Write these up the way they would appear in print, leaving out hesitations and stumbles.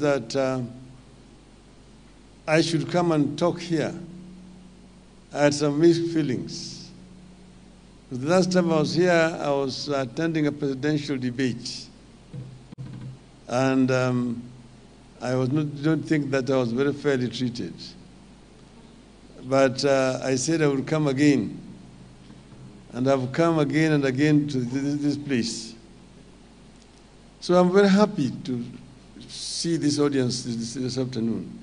that I should come and talk here. I had some mixed feelings. The last time I was here, I was attending a presidential debate. And I don't think that I was very fairly treated. But I said I would come again. And I've come again and again to this place. So I'm very happy to see this audience this afternoon.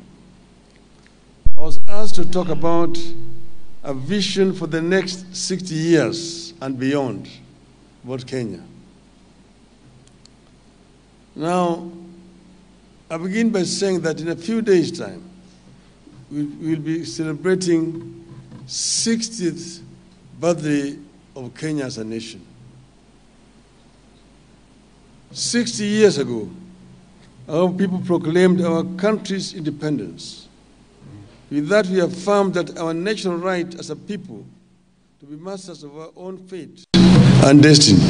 I was asked to talk about a vision for the next 60 years and beyond about Kenya. Now, I begin by saying that in a few days' time, we'll be celebrating 60th birthday of Kenya as a nation. 60 years ago, our people proclaimed our country's independence. With that, we affirmed that our natural right as a people to be masters of our own fate and destiny.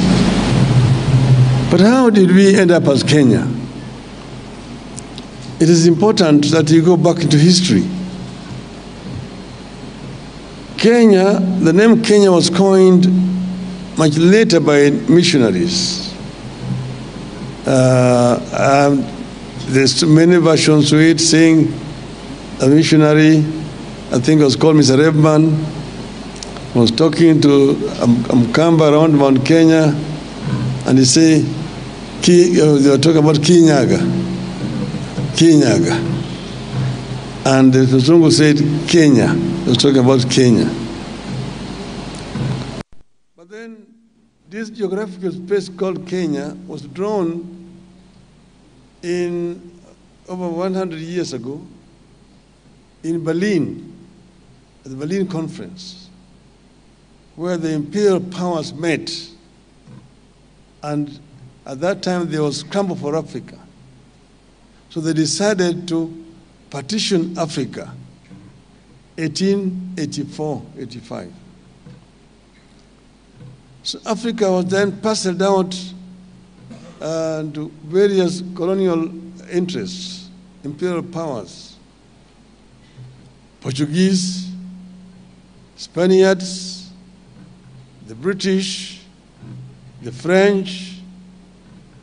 But how did we end up as Kenya? It is important that you go back into history. Kenya, the name Kenya was coined much later by missionaries. There's many versions to it saying a missionary, I think it was called Mr. Rebman, was talking to Mkamba around Mount Kenya, and he said, they were talking about Kinyaga. And the Zungu said Kenya. They were talking about Kenya. But then this geographical space called Kenya was drawn in over 100 years ago in Berlin, at the Berlin Conference, where the imperial powers met. And at that time, there was a scramble for Africa. So they decided to partition Africa, 1884-85. So Africa was then parceled out to various colonial interests, imperial powers. Portuguese, Spaniards, the British, the French,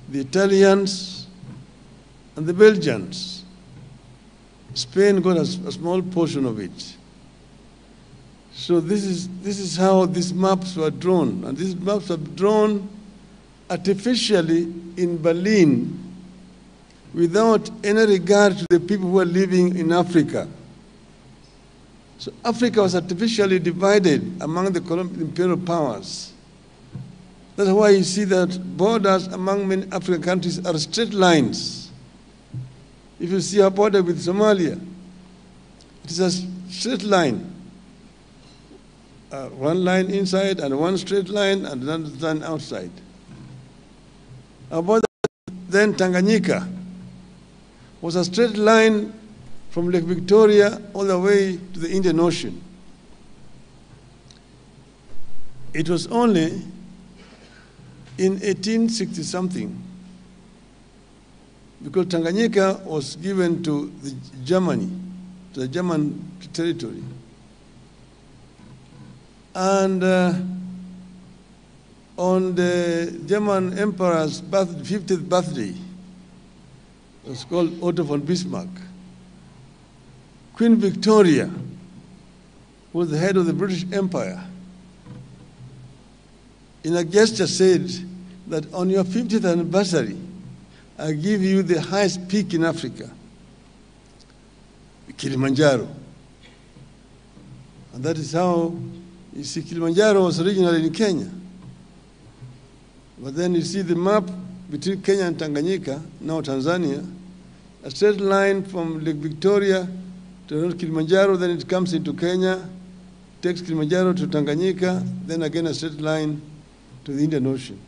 the Italians, and the Belgians. Spain got a small portion of it. So this is how these maps were drawn. And these maps were drawn artificially in Berlin without any regard to the people who were living in Africa. So Africa was artificially divided among the imperial powers. That's why you see that borders among many African countries are straight lines. If you see a border with Somalia, it is a straight line. One line inside and one straight line and another line outside. Our border then Tanganyika was a straight line from Lake Victoria all the way to the Indian Ocean. It was only in 1860-something, because Tanganyika was given to Germany, to the German territory. And on the German Emperor's 50th birthday, it was called Otto von Bismarck, Queen Victoria, who was the head of the British Empire, in a gesture said that on your 50th anniversary, I give you the highest peak in Africa, Kilimanjaro. And that is how, you see, Kilimanjaro was originally in Kenya. But then you see the map between Kenya and Tanganyika, now Tanzania, a straight line from Lake Victoria to Kilimanjaro, then it comes into Kenya, takes Kilimanjaro to Tanganyika, then again a straight line to the Indian Ocean.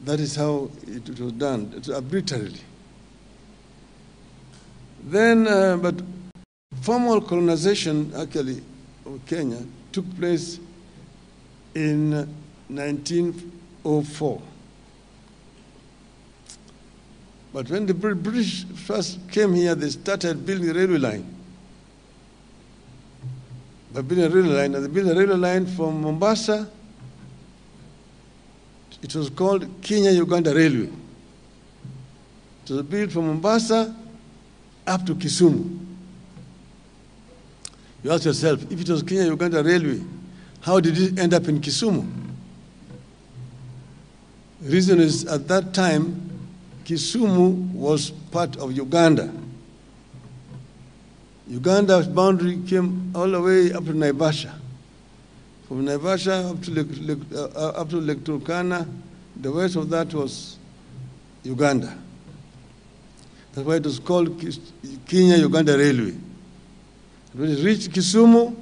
That is how it was done, arbitrarily. Then, but formal colonization, actually, of Kenya took place in 1904. But when the British first came here, they started building a railway line. By building a railway line, and they built a railway line from Mombasa. It was called Kenya-Uganda Railway. It was built from Mombasa up to Kisumu. You ask yourself, if it was Kenya-Uganda Railway, how did it end up in Kisumu? The reason is, at that time, Kisumu was part of Uganda. Uganda's boundary came all the way up to Naivasha. From Naivasha up to Lake Turkana, the west of that was Uganda. That's why it was called Kenya-Uganda Railway. When it reached Kisumu,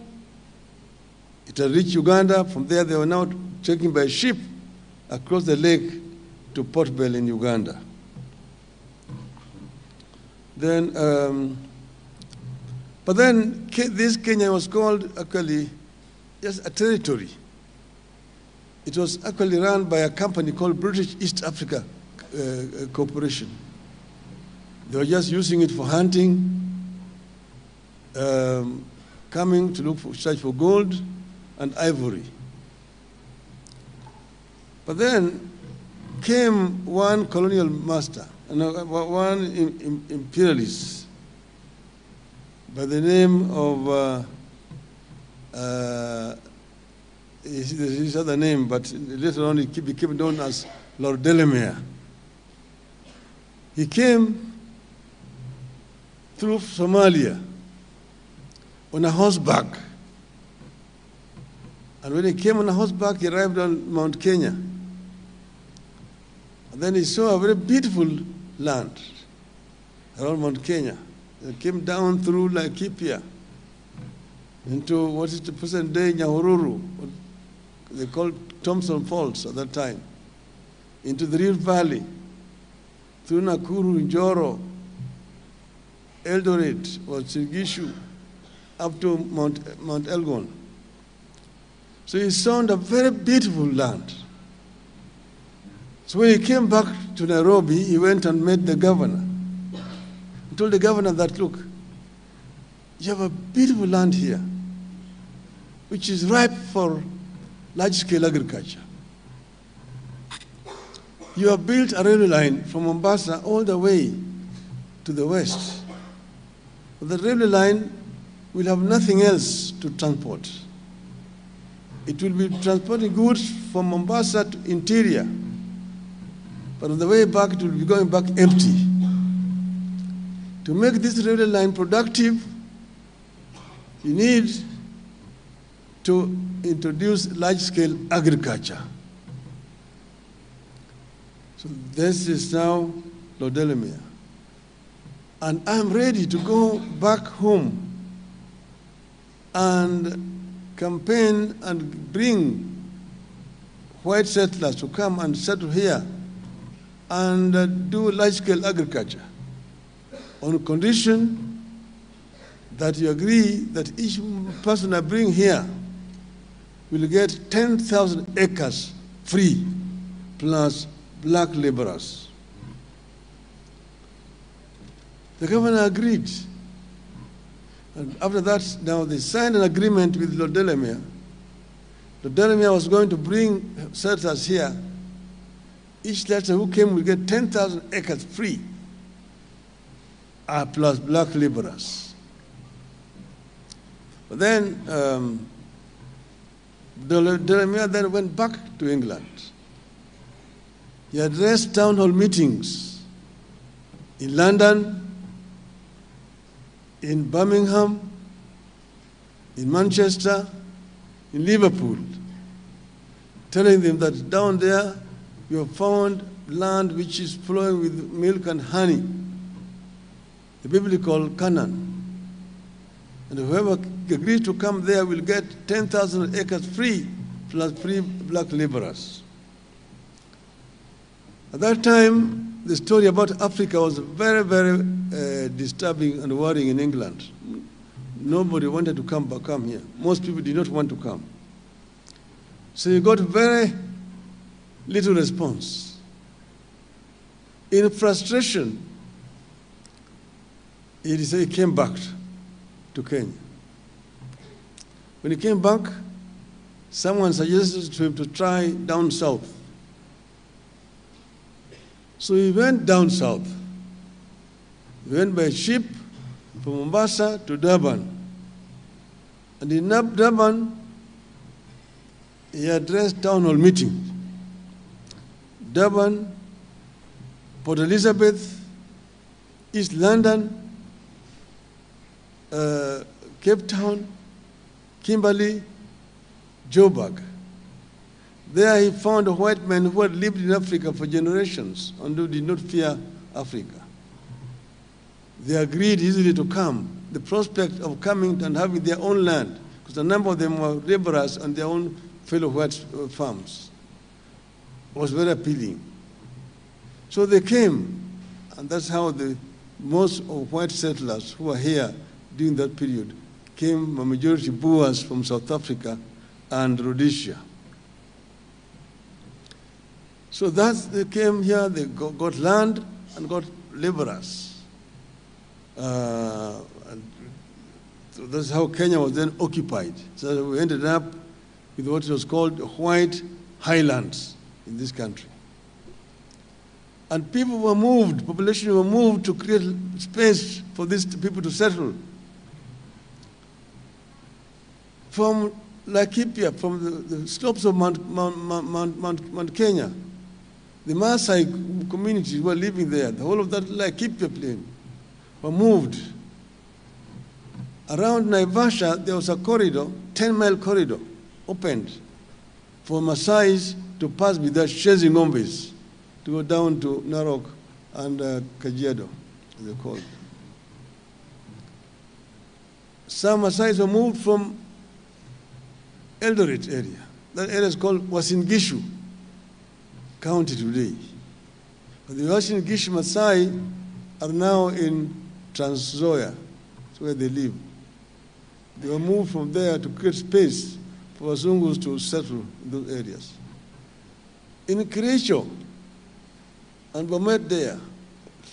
it had reached Uganda. From there, they were now taken by ship across the lake to Port Bell in Uganda. Then, but then this Kenya was called actually just a territory. It was actually run by a company called British East Africa Corporation. They were just using it for hunting, coming to search for gold and ivory. But then came one colonial master, and one imperialist by the name of, his other name, but later on he became known as Lord Delamere. He came through Somalia on a horseback. And when he came on a horseback, he arrived on Mount Kenya. And then he saw a very beautiful land around Mount Kenya. He came down through Laikipia into what is the present day Nyahururu, what they called Thompson Falls at that time, into the Rift Valley, through Nakuru, Njoro, Eldoret, or Sirgishu, up to Mount Elgon. So he saw a very beautiful land. So when he came back to Nairobi, he went and met the governor. He told the governor that, look, you have a beautiful land here, which is ripe for large-scale agriculture. You have built a railway line from Mombasa all the way to the west. But the railway line will have nothing else to transport. It will be transporting goods from Mombasa to interior. But on the way back, it will be going back empty. To make this railway line productive, you need to introduce large-scale agriculture. So this is now Lord Delamere. And I'm ready to go back home and campaign and bring white settlers to come and settle here and do large-scale agriculture on condition that you agree that each person I bring here will get 10,000 acres free, plus black laborers. The governor agreed. And after that, now they signed an agreement with Lord Delamere. Lord Delamere was going to bring settlers here. Each settler who came will get 10,000 acres free, plus black laborers. But then Delamere then went back to England. He addressed town hall meetings in London, in Birmingham, in Manchester, in Liverpool, telling them that down there you have found land which is flowing with milk and honey, the biblical Canaan. And whoever agrees to come there will get 10,000 acres free, plus free black laborers. At that time, the story about Africa was very, very disturbing and worrying in England. Nobody wanted to come here. Most people did not want to come. So you got very little response. In frustration, he came back to Kenya. When he came back, someone suggested to him to try down south. So he went down south. He went by ship from Mombasa to Durban. And in Durban, he addressed town hall meeting. Durban, Port Elizabeth, East London, Cape Town, Kimberley, Joburg. There he found white men who had lived in Africa for generations and who did not fear Africa. They agreed easily to come. The prospect of coming and having their own land, because a number of them were laborers on their own fellow white farms, was very appealing. So they came, and that's how most of white settlers who were here during that period came, a majority Boers from South Africa and Rhodesia. So they came here, they got land and got laborers. And so that's how Kenya was then occupied. So we ended up with what was called white highlands in this country. And people were moved, population were moved to create space for these people to settle. From Laikipia, from the slopes of Mount Kenya, the Maasai communities were living there. The whole of that Laikipia plain were moved. Around Naivasha, there was a corridor, 10-mile corridor, opened for Maasais to pass without chasing ngombes, to go down to Narok and Kajiado, as they call it. Some Maasais were moved from Eldoret area. That area is called Uasin Gishu County today. But the Uasin Gishu Maasai are now in Trans Nzoia, that's where they live. They were moved from there to create space for Wazungus to settle in those areas. In Kericho and Bomet there,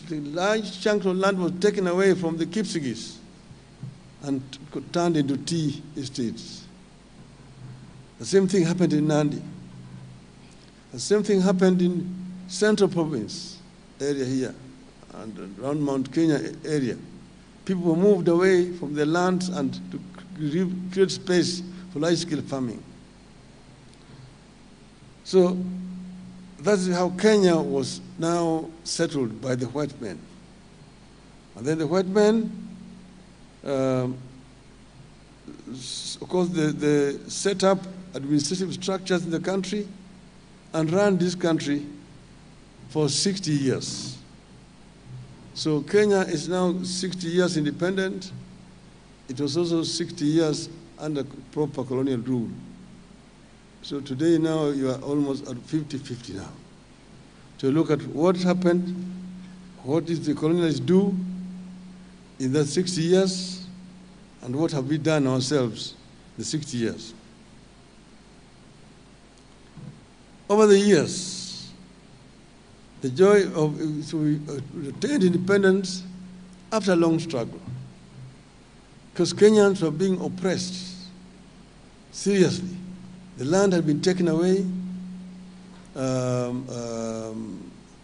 the large chunk of land was taken away from the Kipsigis and turned into tea estates. The same thing happened in Nandi. The same thing happened in Central Province area here and around Mount Kenya area. People were moved away from their lands and to create space for large-scale farming. So that's how Kenya was now settled by the white men. And then the white men, of course, they set up administrative structures in the country and ran this country for 60 years. So Kenya is now 60 years independent. It was also 60 years under proper colonial rule. So today now you are almost at 50-50 now. To look at what happened, what did the colonialists do in that 60 years, and what have we done ourselves in the 60 years. Over the years, the joy of so we attained independence after a long struggle, because Kenyans were being oppressed seriously. The land had been taken away.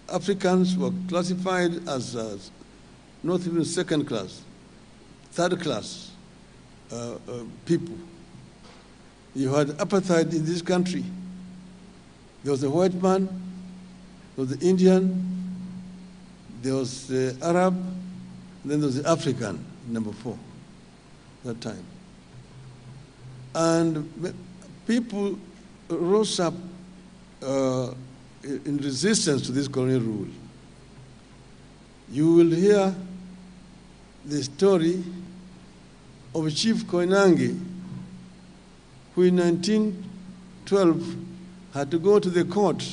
Africans were classified as not even second class, third class people. You had apartheid in this country. There was the white man, there was the Indian, there was the Arab, and then there was the African, number 4, that time. And people rose up in resistance to this colonial rule. You will hear the story of Chief Koinange, who in 1912 had to go to the court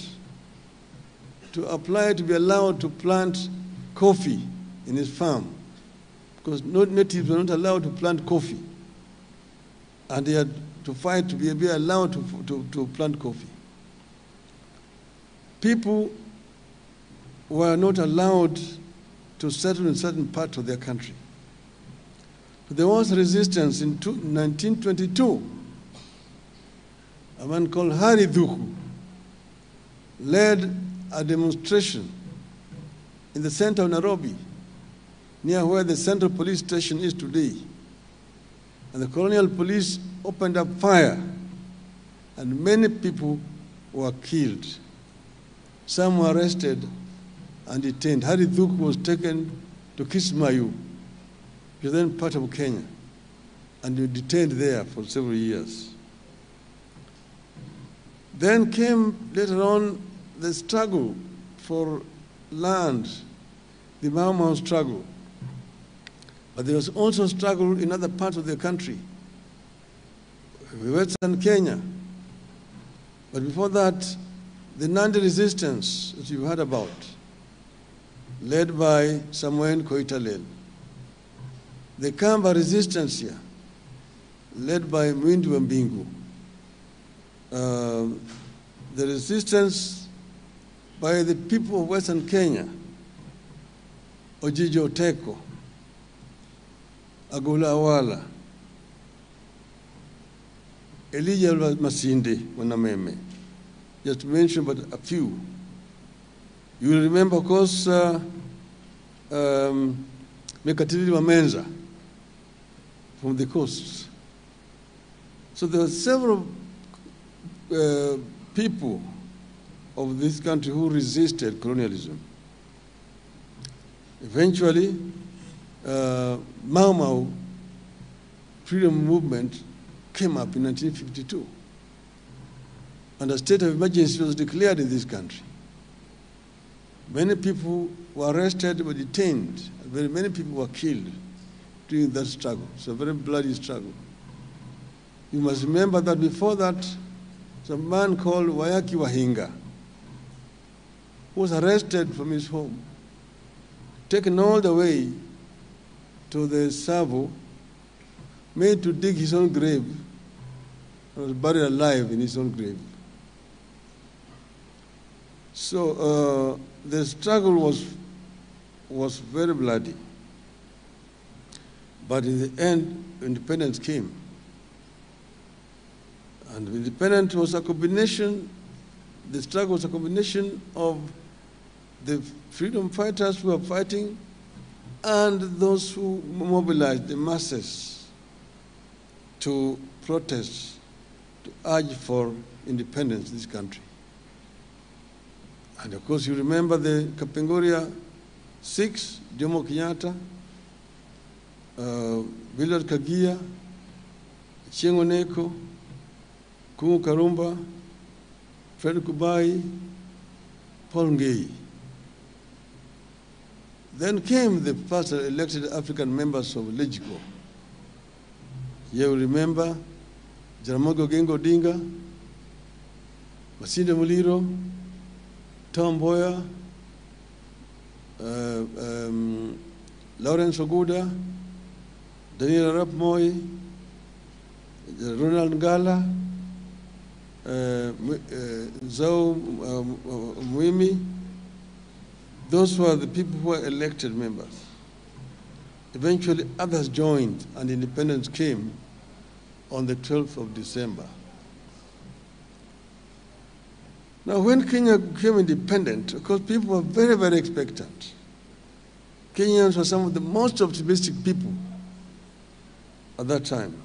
to apply to be allowed to plant coffee in his farm, because natives were not allowed to plant coffee. And he had to fight to be allowed to plant coffee. People were not allowed to settle in certain parts of their country. There was resistance in 1922. A man called Hari Dhuku led a demonstration in the center of Nairobi, near where the Central Police Station is today. And the colonial police opened up fire, and many people were killed. Some were arrested and detained. Hari Dhuku was taken to Kisii, which is then part of Kenya, and he was detained there for several years. Then came later on the struggle for land, the Mau Mau struggle. But there was also struggle in other parts of the country, Western Kenya. But before that, the Nandi resistance that you heard about, led by Samuel Koitalel. The Kamba resistance here, led by Mwindi Mbingu. The resistance by the people of Western Kenya, Ojijo Teko, Agula Awala, Elijah Masinde Wanameme, just to mention but a few. You will remember, of course, Mekatili Wamenza from the coast. So there were several people of this country who resisted colonialism. Eventually, Mau Mau freedom movement came up in 1952, and a state of emergency was declared in this country. Many people were arrested, were detained, and very many people were killed during that struggle. It's a very bloody struggle. You must remember that before that, a man called Wayaki Wahinga, who was arrested from his home, taken all the way to the Savo, made to dig his own grave, and was buried alive in his own grave. So the struggle was very bloody. But in the end, independence came. And independence was a combination, the struggle was a combination of the freedom fighters who were fighting and those who mobilized the masses to protest, to urge for independence in this country. And of course, you remember the Kapenguria 6, Jomo Kenyatta, Willard Kagia, Chieng' Oneko, Kungu Karumba, Fred Kubai, Paul Ngei. Then came the first elected African members of LegCo. You remember Jaramogi Oginga Odinga, Masinde Muliro, Tom Mboya, Lawrence Oguda, Daniel Arap Moi, Ronald Ngala, Zhou Muimi. Those were the people who were elected members. Eventually, others joined, and independence came on the 12th of December. Now, when Kenya became independent, of course, people were very, very expectant. Kenyans were some of the most optimistic people at that time,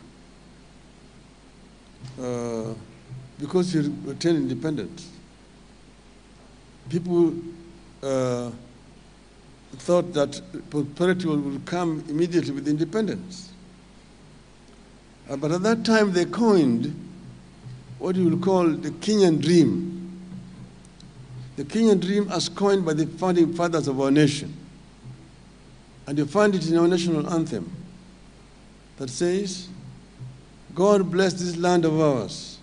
because we attained independence. People thought that prosperity would come immediately with independence. But at that time, they coined what you will call the Kenyan dream. The Kenyan dream as coined by the founding fathers of our nation. And you find it in our national anthem that says, God bless this land of ours.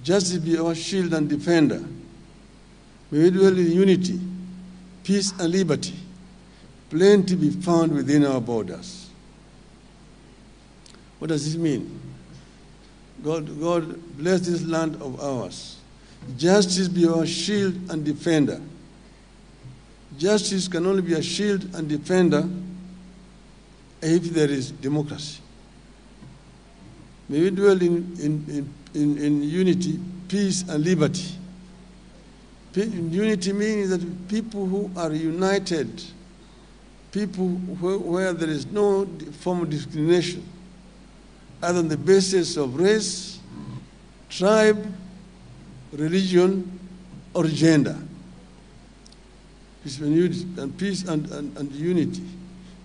Justice be our shield and defender. May we dwell in unity, peace and liberty. Plenty be found within our borders. What does this mean? God bless this land of ours. Justice be our shield and defender. Justice can only be a shield and defender if there is democracy. May we dwell in unity, peace, and liberty. Unity means that people who are united, people where there is no form of discrimination, either on the basis of race, tribe, religion, or gender. Peace and unity.